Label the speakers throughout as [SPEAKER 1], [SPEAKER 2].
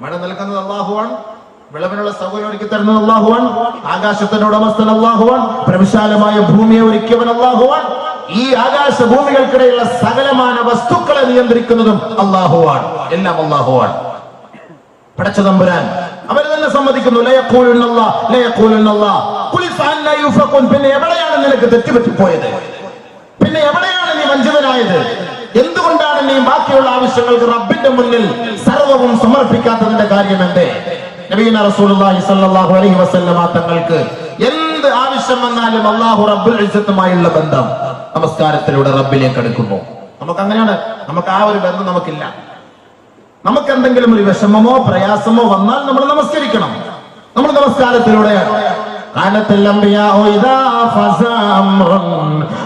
[SPEAKER 1] മഴ നൽകുന്നത് അല്ലാഹുവാണ്, വിളവിനുള്ള സൗകര്യം ഒരുക്കി തരുന്നത് അല്ലാഹുവാണ്, ആകാശത്തിന്റെ ഉടമസ്ഥൻ അല്ലാഹുവാണ്, പ്രവിശാലമായ ഭൂമിയെ ഒരുക്കിയവൻ അല്ലാഹുവാണ്, ഈ ആകാശ ഭൂമികൾക്കിടയിലുള്ള സകലമാന വസ്തുക്കളെ നിയന്ത്രിക്കുന്നതും അല്ലാഹുവാണ്. എല്ലാം അല്ലാഹുവാണ്. പടച്ച തമ്പുരാൻ അവർ തന്നെ സമ്മതിക്കുന്നു. പിന്നെ എവിടെയാണ് നിനക്ക് തെറ്റുപറ്റിപ്പോയത്? പിന്നെ എവിടെയാണ് നീ വഞ്ചിതനായത്? എന്തുകൊണ്ടാണ് നീ ബാക്കിയുള്ള ആവശ്യങ്ങൾക്ക് റബ്ബിന്റെ മുന്നിൽ സർവവും സമർപ്പിക്കാത്തതിന്റെ കാര്യം എന്തേ? നബിയുനാ റസൂലുള്ളാഹി സ്വല്ലല്ലാഹു അലൈഹി വസല്ലമ തങ്ങൾക്ക് എന്ത് ആവശ്യം വന്നാലും അല്ലാഹു റബ്ബുൽ ഇസ്സത്തുമായുള്ള ബന്ധം നമസ്കാരത്തിലൂടെ റബ്ബിലേക്ക് അടുക്കുന്നു. നമുക്ക് അങ്ങനെയാണ്. നമുക്ക് ആ ഒരു ബന്ധം നമുക്കില്ല. നമുക്ക് എന്തെങ്കിലും ഒരു വിഷമമോ പ്രയാസമോ വന്നാൽ നമ്മൾ നമസ്കരിക്കണം. നമ്മൾ നമസ്കാരത്തിലൂടെയാണ്.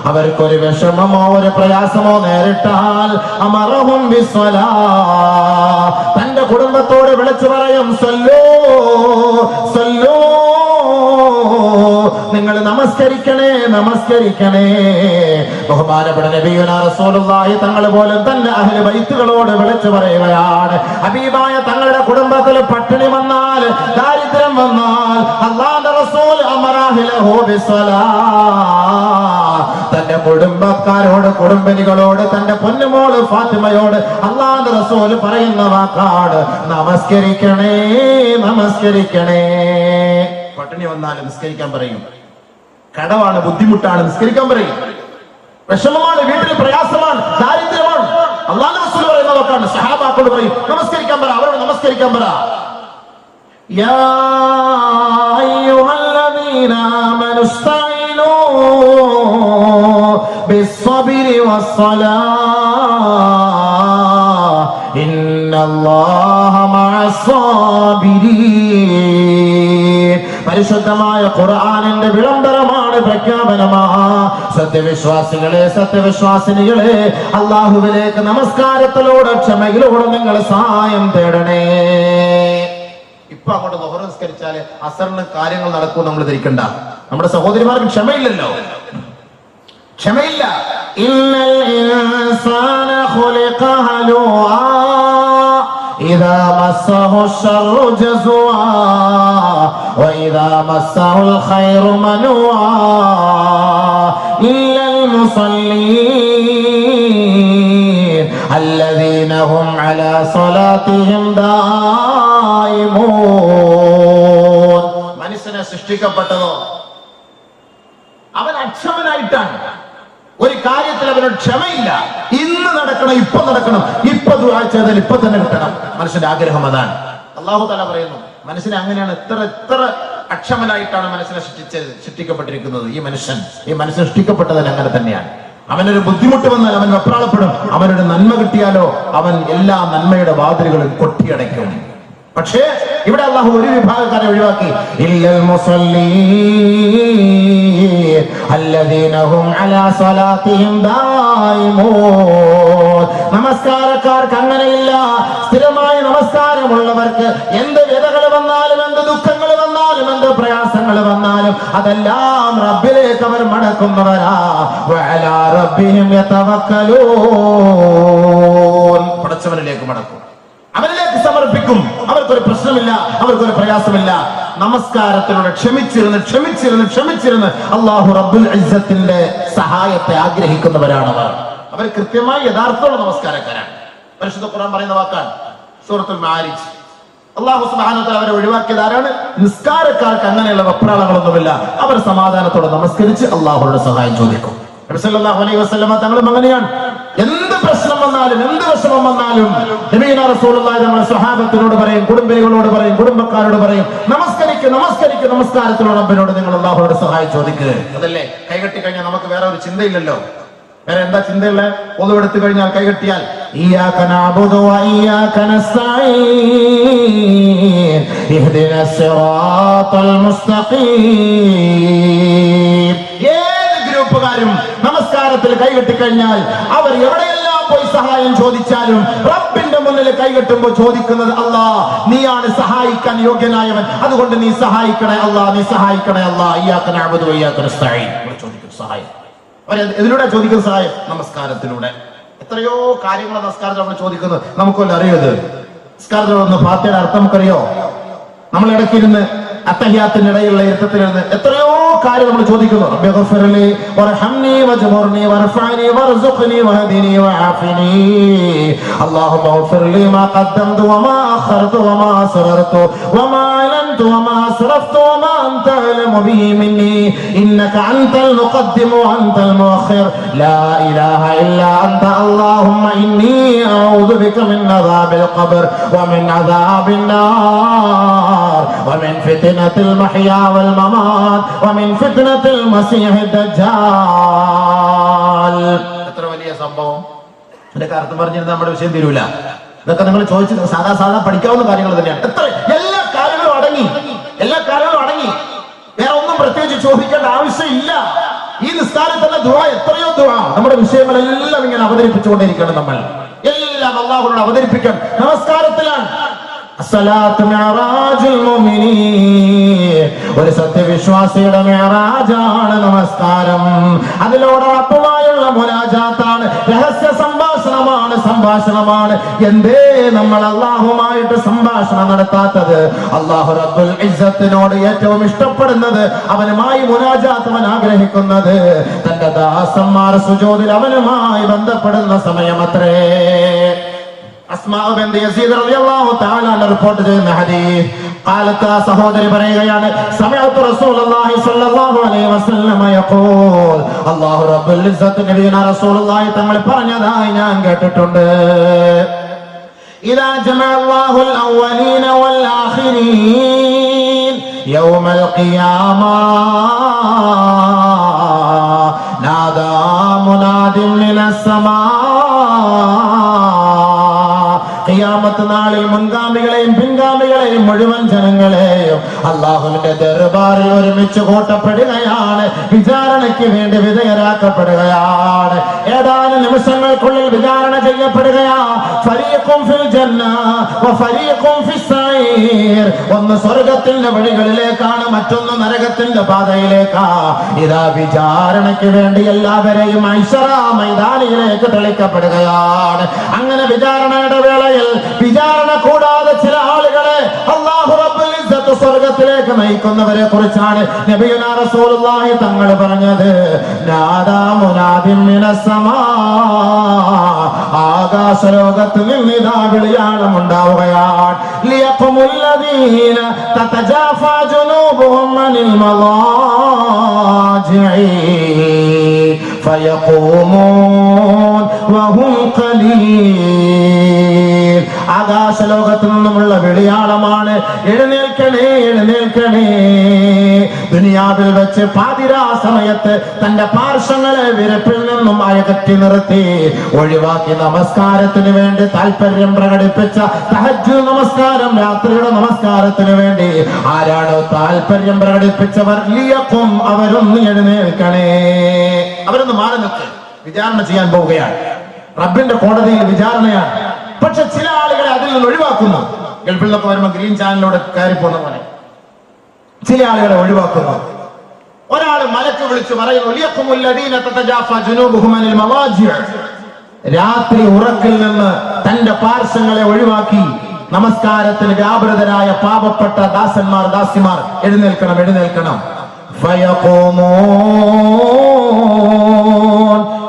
[SPEAKER 1] അവർക്കൊരു വിഷമമോ ഒരു പ്രയാസമോ നേരിട്ടാൽ അമറഹും ബിസ്സലാ, തന്റെ കുടുംബത്തോട് വിളിച്ചു പറയും, സല്ലൂ സല്ലൂ, നിങ്ങൾ നമസ്കരിക്കണേ നമസ്കരിക്കണേ. ബഹുമാനപ്പെട്ട നബിയുനാ റസൂലുള്ളാഹി തങ്ങൾ പോലും തന്റെ അഹ്ലു ബൈത്തുകളോട് വിളിച്ചു പറയുകയാണ്, ഹബീബായ തങ്ങളുടെ കുടുംബത്തിൽ പട്ടിണി വന്നാൽ, ദാരിദ്ര്യം വന്നാൽ, അല്ലാഹുവിന്റെ റസൂൽ അമറഹു ബിസ്സലാ, തന്റെ കുടുംബക്കാരോട്, കുടുംബിനികളോട്, തന്റെ പൊന്നുമോള് ഫാത്തിമയോട് അല്ലാഹുവിന്റെ റസൂൽ പറയുന്ന വാക്കാണ്, നമസ്കരിക്കണേ നമസ്കരിക്കണേ. പട്ടിണി വന്നാൽ നിസ്കരിക്കാൻ പറയും. കടവാണ്, ബുദ്ധിമുട്ടാണ്, നിസ്കരിക്കാൻ പറയും. വിഷമമാണ്, വീട്ടിൽ പ്രയാസമാണ്, ദാരിദ്ര്യമാണ്, അല്ലാഹുവിന്റെ റസൂൽ പറയുന്ന വാക്കാണ്. സഹാബാക്കളോട് പറയും, നമസ്കരിക്കാൻ പറ, അവരോട് നമസ്കരിക്കാൻ പറ. യാ അയ്യുഹല്ലദീന ആമനു ഇസ്തഈനൂ ബിസ്സബ്രി വസ്സലാഹ് ഇന്നല്ലാഹ മഅസ്സാബിരീൻ. പരിശുദ്ധമായ ഖുർആനിന്റെ വിളംബരമാണ്, പ്രഖ്യാപനമാണ്. സത്യവിശ്വാസികളെ, സത്യവിശ്വാസിനികളെ, അല്ലാഹുവിലേക്ക് നമസ്കാരത്തിലൂടെ, ക്ഷമയിലൂടെ നിങ്ങൾ സഹായം തേടണേ. ഇപ്പൊ അങ്ങോട്ട് ദുഹർ നിസ്കരിച്ചാല് അസറിന് കാര്യങ്ങൾ നടക്കും നമ്മൾ ധരിക്കണ്ട. നമ്മുടെ സഹോദരിമാർക്ക് ക്ഷമയില്ലല്ലോ, ക്ഷമയില്ല. ഇന്നൽ ഇൻസാന ഖുലിഖ ഹലൂആ ഇദാ മസ്സഹു ശർറു ജസൂആ വഇദാ മസ്സഹുൽ ഖൈറു മനൂആ ഇല്ലൽ മുസല്ലീൻ അല്ലദീന ഹും അലാ സ്വലാത്തിഹിം ദായിമൂൻ. മനുഷ്യനെ സൃഷ്ടിക്കപ്പെട്ടതോ അവൻ അക്ഷമനായിട്ടാണ്. ഒരു കാര്യത്തിൽ അവന് ക്ഷമയില്ല. ഇന്ന് നടക്കണം, ഇപ്പൊ നടക്കണം, ഇപ്പൊ ദുആ ചെയ്താൽ ഇപ്പൊ തന്നെ കിട്ടണം. മനുഷ്യന്റെ ആഗ്രഹം അതാണ്. അല്ലാഹു തആല പറയുന്നു, മനുഷ്യനെ അങ്ങനെയാണ്. എത്ര അക്ഷമനായിട്ടാണ് മനുഷ്യനെ സൃഷ്ടിക്കപ്പെട്ടിരിക്കുന്നത്. ഈ മനുഷ്യൻ സൃഷ്ടിക്കപ്പെട്ടതിന് അങ്ങനെ തന്നെയാണ്. അവനൊരു ബുദ്ധിമുട്ട് വന്നാൽ അവൻ വെപ്രാളപ്പെടും. അവനൊരു നന്മ കിട്ടിയാലോ അവൻ എല്ലാ നന്മയുടെ വാതിലുകളും കൊട്ടിയടയ്ക്കും. പക്ഷേ ഇവിടെ അല്ലാഹു ഒരു വിഭാഗക്കാരെ ഒഴിവാക്കി. ഇല്ലൽ മുസല്ലീൻ അല്ലദീന ഹും അലാ സ്വലാത്തിഹിം ദായിമൂൻ. നമസ്കാരക്കാർക്ക് അങ്ങനെയില്ല. സ്ഥിരമായ നമസ്കാരമുള്ളവർക്ക് എന്ത് വ്യതകൾ വന്നാലും, എന്ത് ദുഃഖങ്ങൾ വന്നാലും, എന്ത് പ്രയാസങ്ങൾ വന്നാലും അതെല്ലാം റബ്ബിലേക്ക് അവർ മടക്കുന്നവരാ. വഅലാ റബ്ബിഹിം യതവക്കലൂൻ. പടച്ചവനിലേക്ക് മടക്കും, അവനിലേക്ക് സമർപ്പിക്കും. അവർക്കൊരു പ്രശ്നമില്ല, അവർക്കൊരു പ്രയാസമില്ല. നമസ്കാരത്തിലൂടെ ക്ഷമിച്ചിരുന്ന് അല്ലാഹു റബ്ബുൽ ഇസ്സത്തിന്റെ സഹായത്തെ ആഗ്രഹിക്കുന്നവരാണ് അവർ. അവർ കൃത്യമായി യഥാർത്ഥമുള്ള നമസ്കാരക്കാരാണ്. പരിശുദ്ധ ഖുർആൻ പറയുന്ന വാക്കാണ് സൂറത്തുൽ മാരിജ്. അല്ലാഹു സുബ്ഹാനഹു വ തആല അവരെ ഒഴിവാക്കിയത് ആരാണ്? നിസ്കാരക്കാർക്ക് അങ്ങനെയുള്ള വെപ്രാളങ്ങളൊന്നുമില്ല. അവർ സമാധാനത്തോടെ നമസ്കരിച്ച് അല്ലാഹുവിന്റെ സഹായം ചോദിക്കും. നബി സല്ലല്ലാഹു അലൈഹി വസല്ലമ തങ്ങളും അങ്ങനെയാണ്. എന്ത് പ്രശ്നം വന്നാലും, എന്ത് വിഷമം വന്നാലും നബിയുനാ റസൂലുള്ളാഹി തങ്ങൾ സ്വഹാബത്തിനോട് പറയും, കുടുംബികളോട് പറയും, കുടുംബക്കാരോട് പറയും, നമസ്കരിക്ക് നമസ്കാരത്തിലൂടെ റബ്ബിനോട് നിങ്ങൾ അല്ലാഹുവിന്റെ സഹായം ചോദിക്കുക. അതല്ലേ കൈകെട്ടി കഴിഞ്ഞാൽ നമുക്ക് വേറെ ഒരു ചിന്തയില്ലല്ലോ. വേറെ എന്താ ചിന്തയുള്ളത്? ഒന്നു എടുത്തു കഴിഞ്ഞാൽ കൈകെട്ടിയാൽ ഇയ്യാക നഅബുദു വ ഇയ്യാക നസ്തഈൻ ഇഹ്ദിനസ് സിറാത്തൽ മുസ്തഖീം. ഗ്രൂപ്പുകാരും നമസ്കാരത്തിൽ കൈകെട്ടിക്കഴിഞ്ഞാൽ അവർ എവിടെയെല്ലാം പോയി സഹായം ചോദിച്ചാലും റബ്ബിന്റെ മുന്നിൽ കൈകെട്ടുമ്പോൾ ചോദിക്കുന്നത്, അല്ലാ നീയാണ് സഹായിക്കാൻ യോഗ്യനായവൻ, അതുകൊണ്ട് നീ സഹായിക്കണേ അല്ലാ, നീ സഹായിക്കണേ അല്ലാ. ഇയ്യാക നഅബുദു വ ഇയ്യാക നസ്തഈൻ. ചോദിക്കുന്ന സഹായം ഇതിലൂടെ ചോദിക്കുന്ന സഹായം നമസ്കാരത്തിലൂടെ. എത്രയോ കാര്യങ്ങൾ നമസ്കാരത്തിൽ നമ്മൾ ചോദിക്കുന്നത് നമുക്കൊല്ല അറിയത്. നിസ്കാരത്തിലൊന്ന് ഫാത്തിഹയുടെ അർത്ഥം നമുക്കറിയോ? നമ്മൾ ഇടയ്ക്കിരുന്ന് അത്തഹിയാത്തിന്റെ ഇടയിലുള്ള ഇരുത്തത്തിലിരുന്ന് എത്രയോ കാര്യം നമ്മൾ ചോദിക്കുന്നു. റബ്ബി ഗ്ഫിർലി വർഹംനി വജ്ബുർനി വർഫഅനി വർസുഖ്നി വഹദിനി വആഫിനി. അല്ലാഹുമ്മ ഗ്ഫിർലി മാ ഖദ്ദംതു വമാ അഖർതു വമാ അസ്റർതു വമാ അലൻതു വമാ അസ്റഫ്തു വമാ അൻത അഅലമു ബിഹി മിന്നി ഇന്നക അൻതൽ മുഖദ്ദിമു വഅൻതൽ മുഅഖിർ ലാ ഇലാഹ ഇല്ലാ അൻത അല്ലാഹുമ്മ ഇന്നി അഊദു ബിക മിൻ അദാബിൽ ഖബ്ർ വമിൻ അദാബിൻ നാർ വമിൻ ഫിത്നത്തിൽ മഹ്യാ വൽ മമാത് വമിൻ ഫിത്നത്തിൽ മസീഹ് ദജ്ജാൽ. എത്ര വലിയ സംഭവം! ഇതിന്റെ അർത്ഥം പറഞ്ഞിരുന്ന നമ്മുടെ വിഷയം തീരൂല. ഇതൊക്കെ നിങ്ങൾ ചോദിച്ചത് സാധാ പഠിക്കാവുന്ന കാര്യങ്ങൾ തന്നെയാണ്. എത്ര എല്ലാ കാര്യങ്ങളും അടങ്ങി, വേറെ ഒന്നും പ്രത്യേകിച്ച് ചോദിക്കേണ്ട ആവശ്യമില്ല. ഈ നിസ്കാരത്തിന്റെ ദുആ, എത്രയോ ദുആ, നമ്മുടെ വിഷയങ്ങളെല്ലാം ഇങ്ങനെ അവതരിപ്പിച്ചുകൊണ്ടിരിക്കണം. നമ്മൾ എല്ലാം അല്ലാഹുവോട് അവതരിപ്പിക്കണം. നമസ്കാരത്തിലാണ് അസ്സലാത്തു മിഅറാജുൽ മുഅ്മിനീൻ. ഒരു സത്യവിശ്വാസിയുടെ മിഅറാജാണ് നമസ്കാരം. അതിലൂടെ റബ്ബുമായുള്ള മുനാജാത്താണ്, രഹസ്യ സംഭാഷണമാണ്. എന്തേ നമ്മൾ അല്ലാഹുമായിട്ട് സംഭാഷണം നടത്താത്തത്? അല്ലാഹു റബ്ബുൽ ഇസ്സത്തിനോട് ഏറ്റവും ഇഷ്ടപ്പെടുന്നത്, അവനുമായി മുനാജാത്ത് അവൻ ആഗ്രഹിക്കുന്നത് തന്റെ ദാസന്മാർ സുജൂദിൽ അവനുമായി ബന്ധപ്പെടുന്ന സമയമത്രേ. അസ്മാ ബിൻത് യസീദ് റളിയല്ലാഹു തആല അൻഹ റിപ്പോർട്ട് ചെയ്യുന്ന ഹദീസ്, ഖാലത്ത്, സഹോദരി പറയുകയാണ്, സമഅതു റസൂലുള്ളാഹി സ്വല്ലല്ലാഹു അലൈഹി വസല്ലം യഖൂൽ. അല്ലാഹു റബ്ബുൽ ഇസ്സത്ത് നബിയുന റസൂലുള്ളാഹി തങ്ങൾ പറഞ്ഞതായി ഞാൻ കേട്ടിട്ടുണ്ട്. ഇദാ ജമഅല്ലാഹുൽ അവ്വലീന വൽ ആഖിരീൻ യൗമൽ ഖിയാമ നാദാ മുനാദിൻ മിനസ് സമാ. ഖിയാമത്ത് നാളിൽ മുൻഗാമികളെയും പിൻഗാമികളെയും മുഴുവൻ ജനങ്ങളെയും അല്ലാഹുവിന്റെ ദർബാറിൽ ഒരുമിച്ച് കൂട്ടപ്പെടുകയാണ്, വിചാരണയ്ക്ക് വേണ്ടി വിധേയരാക്കപ്പെടുകയാണ്. ഏതാനും നിമിഷങ്ങൾക്കുള്ളിൽ വിചാരണ ചെയ്യപ്പെടുകയാ. ഫരീഖും ഫിൽ ജന്ന വ ഫരീഖും ഫിസ് സഈർ. ഒന്ന് സ്വർഗ്ഗത്തിന്റെ വഴികളിലേക്കാണ്, മറ്റൊന്ന് നരകത്തിന്റെ പാതയിലേക്കാ. ഇതാ വിചാരണയ്ക്ക് വേണ്ടി എല്ലാവരെയും ഐശറ മൈതാനിയിലേക്ക് തെളിക്കപ്പെടുകയാണ്. അങ്ങനെ വിചാരണയുടെ വേളയിൽ വിചാരണ കൂടാതെ ചില ആളുകളെ അല്ലാഹു റബ്ബുൽ ഇസ്സത്ത് സ്വർഗ്ഗത്തിലേക്ക് നയിക്കുന്നവരെ കുറിച്ചാണ് നബിയുനാ റസൂലുള്ളാഹി തങ്ങൾ പറഞ്ഞത്. നാദാ മുനാദിൻ മിനസ് സമാ. ആകാശലോകത്ത് നിന്ന് ഇതാ വിളിയാളം ഉണ്ടാവുകയാണ്. ലിയഖുമുല്ലദീന തതജാഫാ ജുനൂബുഹും അനിൽ മളാജിഇ ഫയഖൂമൂൻ വഹും ഖലീൽ. ആകാശലോകത്തു നിന്നുമുള്ള വെളിയാളമാണ്, എഴുന്നേൽക്കണേ എഴുന്നേൽക്കണേ. ദുനിയാവിൽ വെച്ച് പാതിരാ സമയത്ത് തന്റെ പാർശ്വങ്ങളെ വിരപ്പിൽ നിന്നും അകറ്റി നിർത്തി ഒഴിവാക്കി നമസ്കാരത്തിന് വേണ്ടി താല്പര്യം പ്രകടിപ്പിച്ച തഹജ്ജുദ് നമസ്കാരം, രാത്രിയുടെ നമസ്കാരത്തിന് വേണ്ടി ആരാണോ താല്പര്യം പ്രകടിപ്പിച്ചവർ, ലിയഖും, അവരൊന്ന് എഴുന്നേൽക്കണേ, അവരൊന്ന് മാറി നിൽക്ക്. വിചാരണ ചെയ്യാൻ പോവുകയാണ്, റബ്ബിന്റെ കോടതിയിൽ വിചാരണയാണ്. പക്ഷെ ചില ആളുകളെ അതിൽ നിന്ന് ഒഴിവാക്കുന്നു. ഗൾഫിൽ നിന്നൊക്കെ വരുമ്പോൾ ഗ്രീൻ ചാനലിലൂടെ കയറി പോകുന്ന പോലെ ചില ആളുകളെ ഒഴിവാക്കുന്നു. ഒരാൾ മലക്ക് വിളിച്ചു പറയുന്നു, ലിയഖുമുല്ലദീന തതജാഫാ ജുനൂബുഹും അനിൽ മളാജിഇ. രാത്രി ഉറക്കിൽ നിന്ന് തന്റെ പാർശ്വങ്ങളെ ഒഴിവാക്കി നമസ്കാരത്തിൽ വ്യാപൃതരായ പാപപ്പെട്ട ദാസന്മാർ, ദാസിമാർ എഴുന്നേൽക്കണം, എഴുന്നേൽക്കണം. ഫയഖൂമൂൻ,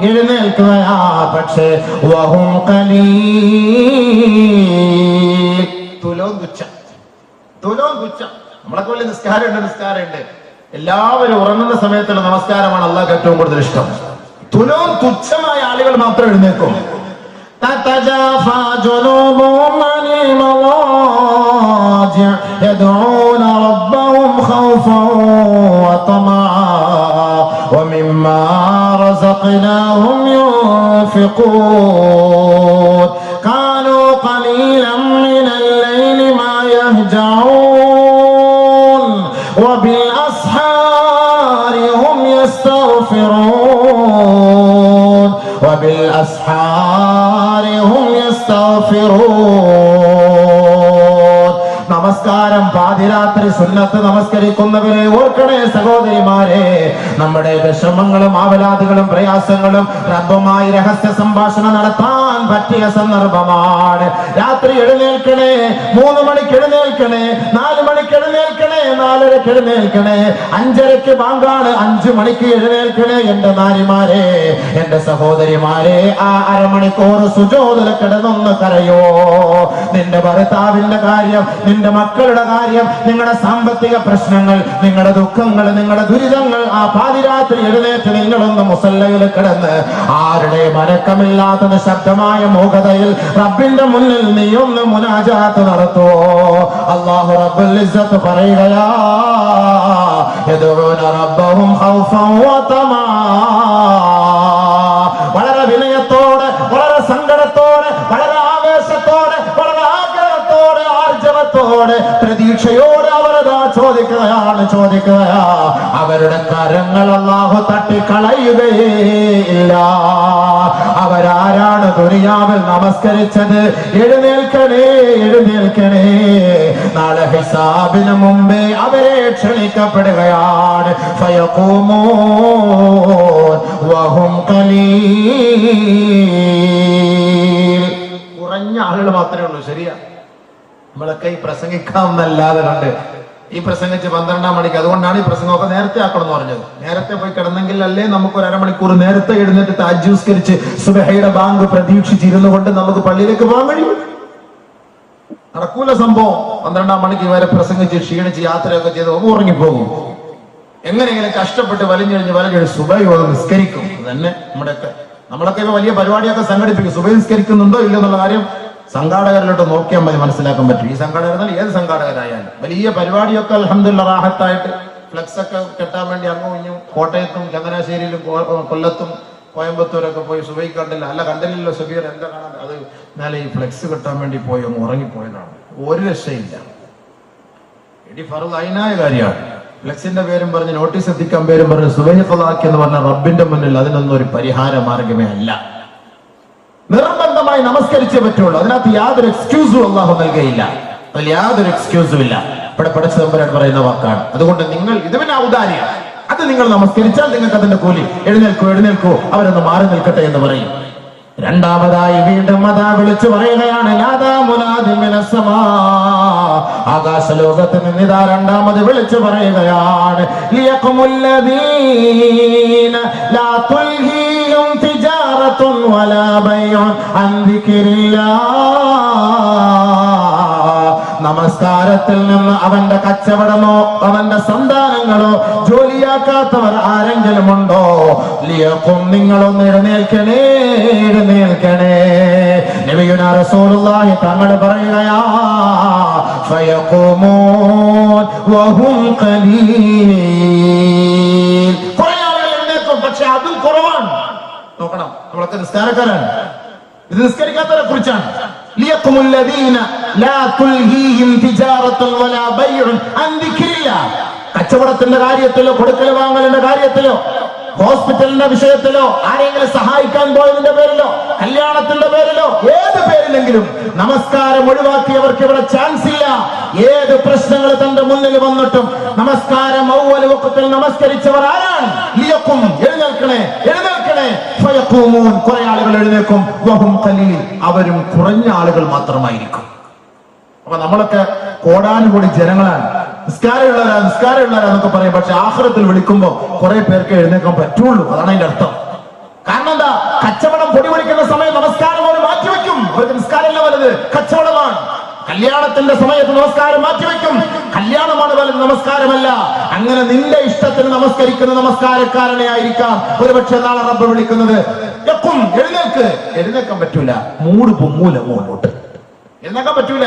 [SPEAKER 1] എഴുന്നേൽക്കുകയാ. പക്ഷേ വഹും ഖലീൽ, തുലോം തുച്ഛം. നമ്മളൊക്കെ വലിയ നിസ്കാരമുണ്ട്. എല്ലാവരും ഉറങ്ങുന്ന സമയത്തുള്ള നമസ്കാരമാണ് അല്ലാഹുവിന് ഏറ്റവും കൂടുതൽ ഇഷ്ടം. തുലോം തുച്ഛമായ ആളുകൾ മാത്രം എഴുന്നേൽക്കും. تتجافى جنوبهم عن المضاجع يدعون ربهم خوفا وطمعا ومما رزقناهم ينفقون كانوا قليلا من الليل ما يهجعون وبالأسحار هم يستغفرون وبالأسحار هم يستغفرون. നമസ്കാരം പാതിരാത്രി സുന്നത്ത് നമസ്കരിക്കുന്നവരെ ഓർക്കണേ സഹോദരിമാരെ, നമ്മുടെ വിഷമങ്ങളും ആവലാദികളും പ്രയാസങ്ങളും റബ്ബുമായി രഹസ്യ സംഭാഷണം നടത്താൻ പറ്റിയ സന്ദർഭമാണ്. രാത്രി എഴുന്നേൽക്കണേ, 3 മണിക്ക് എഴുന്നേൽക്കണേ, 4 മണിക്ക് എഴുന്നേൽക്കണേ, 4:30 എഴുന്നേൽക്കണേ, 5:30 ബാങ്കാണ്, 5 മണിക്ക് എഴുന്നേൽക്കണേ. എന്റെ നാരിമാരെ, എന്റെ സഹോദരിമാരെ, ആ അരമണിക്കൂർ സുജൂദിൽ കിടന്നൊന്ന് കരയോ. നിന്റെ ഭർത്താവിന്റെ കാര്യം, നിന്റെ മക്കളുടെ കാര്യം, നിങ്ങളുടെ സാമ്പത്തിക പ്രശ്നങ്ങൾ, നിങ്ങളുടെ ദുഃഖങ്ങൾ, നിങ്ങളുടെ ദുരിതങ്ങൾ, ആ പാതിരാത്രി എഴുന്നേറ്റ് നിങ്ങളൊന്ന് മുസല്ലയിൽ കിടന്ന് ആരുടെ മനക്കമില്ലാത്ത ശബ്ദമായ മൂകതയിൽ റബ്ബിന്റെ മുന്നിൽ നീ ഒന്ന് മുനാജാത്ത് നടത്തുവോ. അല്ലാഹു റബ്ബുൽ ഇസ്സത്ത് പറയുകയാ, യദഊന റബ്ബഹും ഖൗഫൻ വതമാ. വളരെ വിനയത്തോടെ, വളരെ സങ്കടത്തോടെ, വളരെ ആവേശത്തോടെ, വളരെ ആഗ്രഹത്തോടെ, ആർജവത്തോടെ, പ്രതീക്ഷയോടെ അവരതാ ചോദിക്കുകയാ. അവരുടെ കരങ്ങൾ അല്ലാഹു തട്ടിക്കളയുകയില്ല. അവരാരാണ് ദുനിയാവിൽ നമസ്കരിച്ചത്? എഴുന്നേൽക്കണേ, എഴുന്നേൽക്കണേ. നാളെ ഹിസാബിന് മുമ്പേ അവരെ ക്ഷണിക്കപ്പെടുകയാണ്. ഫയഖൂമൂൻ വഹും ഖലീൽ. കുറഞ്ഞ ആളുകൾ മാത്രമേ ഉള്ളൂ. ശരിയാ, നമ്മളൊക്കെ ഈ പ്രസംഗിക്കാമെന്നല്ലാതെ കണ്ട് ഈ പ്രസംഗിച്ച് 12-ാം മണിക്ക്, അതുകൊണ്ടാണ് ഈ പ്രസംഗമൊക്കെ നേരത്തെ ആക്കണം എന്ന് പറഞ്ഞത്. നേരത്തെ പോയി കിടന്നെങ്കിൽ അല്ലേ നമുക്ക് 1 അരമണിക്കൂർ നേരത്തെ എഴുന്നേറ്റ് തഹജ്ജുദ്സ്കരിച്ച് സുബഹയുടെ ബാങ്ക് പ്രതീക്ഷിച്ചിരുന്നു കൊണ്ട് നമുക്ക് പള്ളിയിലേക്ക് പോകാൻ കഴിയും. നടക്കൂല സംഭവം. 12-ാം മണിക്ക് വരെ പ്രസംഗിച്ച് ക്ഷീണിച്ച് യാത്രയൊക്കെ ചെയ്ത് ഉറങ്ങിപ്പോകും. എങ്ങനെയെങ്കിലും കഷ്ടപ്പെട്ട് വലിഞ്ഞെഴിഞ്ഞ് സുബഹി നിസ്കരിക്കും. തന്നെ നമ്മളൊക്കെ ഇപ്പൊ വലിയ പരിപാടിയൊക്കെ സംഘടിപ്പിക്കും. സുബഹി നിസ്കരിക്കുന്നുണ്ടോ ഇല്ലോ എന്നുള്ള കാര്യം സംഘാടകരിലോട്ട് നോക്കിയാൽ മതി, മനസ്സിലാക്കാൻ പറ്റും. ഈ സംഘാടകർ ഏത് സംഘാടകരായാലും വലിയ പരിപാടിയൊക്കെ അൽഹംദുലില്ലാ റാഹത്തായിട്ട് ഫ്ലെക്സ് ഒക്കെ കെട്ടാൻ വേണ്ടി അങ്ങും ഇഞ്ഞും കോട്ടയത്തും ചങ്ങനാശ്ശേരിയിലും കൊല്ലത്തും കോയമ്പത്തൂരൊക്കെ പോയി സുബഹി കണ്ടില്ല. അല്ല, കണ്ടില്ലല്ലോ സബീർ, എന്താ കാണാൻ? അത് എന്നാലും ഈ ഫ്ലെക്സ് കെട്ടാൻ വേണ്ടി പോയി അങ്ങ് ഉറങ്ങിപ്പോയതാണ്. ഒരു രക്ഷയില്ല. ഇടി ഫർദ് ഐനായ കാര്യമാണ്. ഫ്ലെക്സിന്റെ പേരും പറഞ്ഞ്, നോട്ടീസ് എത്തിക്കാൻ പേരും പറഞ്ഞ് സുബഹി ഖളാക്കി എന്ന് പറഞ്ഞ റബ്ബിന്റെ മുന്നിൽ അതിനൊന്നും ഒരു പരിഹാര മാർഗമേ അല്ല. നിർബന്ധമായി നമസ്കരിച്ചേ പറ്റുള്ളൂ. അതിനകത്ത് യാതൊരു എക്സ്ക്യൂസും അല്ലാഹു നൽകുകയില്ല. അതിൽ യാതൊരു എക്സ്ക്യൂസും ഇല്ല. ഇവിടെ പടച്ച തമ്പുരാൻ പറയുന്ന വാക്കാണ്. അതുകൊണ്ട് നിങ്ങൾ ഇത് പിന്നെ ഔദാര്യം, അത് നിങ്ങൾ നമസ്കരിച്ചാൽ നിങ്ങൾക്ക് അതിന്റെ കൂലി. എഴുന്നേൽക്കൂ, അവരൊന്ന് മാറി നിൽക്കട്ടെ എന്ന് പറയും. രണ്ടാമതായി വീണ്ടും അതാ വിളിച്ചു പറയുകയാണ്, ആകാശലോകത്ത് നിന്നിതാ രണ്ടാമത് വിളിച്ചു പറയുകയാണ്, നമസ്കാരത്തിൽ നിന്ന് അവന്റെ കച്ചവടമോ അവന്റെ സന്താനങ്ങളോ ജോലിയാക്കാത്തവർ ആരെങ്കിലും ഉണ്ടോ? ലിയഖും, നിങ്ങളൊന്ന് എഴുന്നേൽക്കണേ, എഴുന്നേൽക്കണേ. നബിയുനാ റസൂലുള്ളാഹി തങ്ങൾ പറയുകയാ, ഫയഖൂമൂൻ വഹും ഖലീൽ. കുറേ ആളുകൾ എഴുന്നേൽക്കും, പക്ഷെ അതും കുറവാണ്. നോക്കണം, നമ്മളൊക്കെ നിസ്കാരക്കാരാണ്. ഇത് നിസ്കരിക്കാത്തവരെ കുറിച്ചാണ്. കച്ചവടത്തിന്റെ കാര്യത്തിലോ കൊടുക്കൽ വാങ്ങലിന്റെ കാര്യത്തിലോ ഹോസ്പിറ്റലിന്റെ വിഷയത്തിലോ ആരെങ്കിലും സഹായിക്കാൻ പോയതിന്റെ പേരിലോ കല്യാണത്തിന്റെ പേരിലോ ഏത് പേരിലെങ്കിലും നമസ്കാരം ഒഴിവാക്കിയവർക്ക് ഇവിടെ ചാൻസ് ഇല്ല. ഏത് പ്രശ്നങ്ങൾ തന്റെ മുന്നിൽ വന്നിട്ടും നമസ്കാരം അവ്വൽ വഖത്തിൽ നമസ്കരിച്ചവർ ആരാണ്? ലിയഖും, എഴുന്നേൽക്കണേ, എഴുന്നേൽക്കണേ. ഫയഖൂമൂൻ, കുറെ ആളുകൾ എഴുന്നേൽക്കും. വഹും ഖലീൽ, അവരും കുറഞ്ഞ ആളുകൾ മാത്രമായിരിക്കും. അപ്പൊ നമ്മളൊക്കെ കോടാനുകൂടി ജനങ്ങളാണ്. നിസ്കാരമുള്ളവരാന്നൊക്കെ പറയും. പക്ഷെ ആഖിറത്തിൽ വിളിക്കുമ്പോ കുറെ പേർക്ക് എഴുന്നേക്കാൻ പറ്റുള്ളൂ. അതാണ് അതിന്റെ അർത്ഥം. കാരണം എന്താ? കച്ചവടം പൊടി പിടിക്കുന്ന സമയം നമസ്കാരം അവർ മാറ്റിവെക്കും. അവർക്ക് നിസ്കാരമല്ല വലുത്, കച്ചവടമാണ്. കല്യാണത്തിന്റെ സമയത്ത് നമസ്കാരം മാറ്റിവെക്കും. കല്യാണമാണ് വലുത്, നമസ്കാരമല്ല. അങ്ങനെ നിന്റെ ഇഷ്ടത്തിന് നമസ്കരിക്കുന്ന നമസ്കാരക്കാരനെ ആയിരിക്കാം ഒരുപക്ഷെ നാളെ റബ്ബ് വിളിക്കുന്നത്. എഴുന്നേൽക്ക്, എഴുന്നേക്കാൻ പറ്റൂല, മൂട് പൊങ്ങൂല, മുമ്പോട്ട് എഴുന്നേക്കാൻ പറ്റൂല.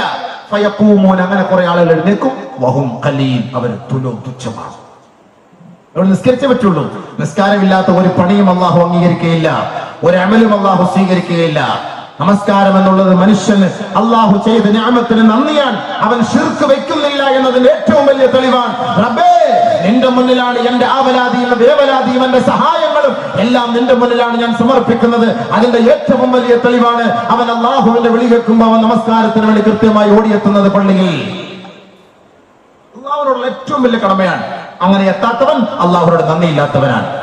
[SPEAKER 1] ഫയഖൂമൂൻ, അങ്ങനെ കുറെ ആളുകൾ എഴുന്നേക്കും. വഹും ഖലീൽ, അവർ തുച്ഛമാണ്. അവിടെ നിസ്കരിച്ചേ പറ്റുള്ളൂ. നിസ്കാരമില്ലാത്ത ഒരു പണിയും അല്ലാഹു അംഗീകരിക്കുകയില്ല, ഒരു അമലും അല്ലാഹു സ്വീകരിക്കുകയില്ല. നമസ്കാരം എന്നുള്ളത് മനുഷ്യന് അല്ലാഹു ചെയ്ത നിഅമത്തിന് നന്ദിയാണ്. അവൻ ശിർക്ക് വെക്കുന്നില്ല എന്നതിന്റെ ഏറ്റവും വലിയ തെളിവാണ്. റബ്ബേ, നിന്റെ മുന്നിലാണ് എന്റെ ആവലാതിയും വേവലാതിയും എന്റെ സഹായങ്ങളും എല്ലാം നിന്റെ മുന്നിലാണ് ഞാൻ സമർപ്പിക്കുന്നത്. അതിന്റെ ഏറ്റവും വലിയ തെളിവാണ് അവൻ അല്ലാഹുവിന്റെ വിളി കേൾക്കുമ്പോൾ അവൻ നമസ്കാരത്തിന് വേണ്ടി കൃത്യമായി ഓടിയെത്തുന്നത് പള്ളിയിൽ. അള്ളാഹുവിനോടുള്ള ഏറ്റവും വലിയ കടമയാണ്. അങ്ങനെ എത്താത്തവൻ അള്ളാഹുവിനോട് നന്ദിയില്ലാത്തവനാണ്.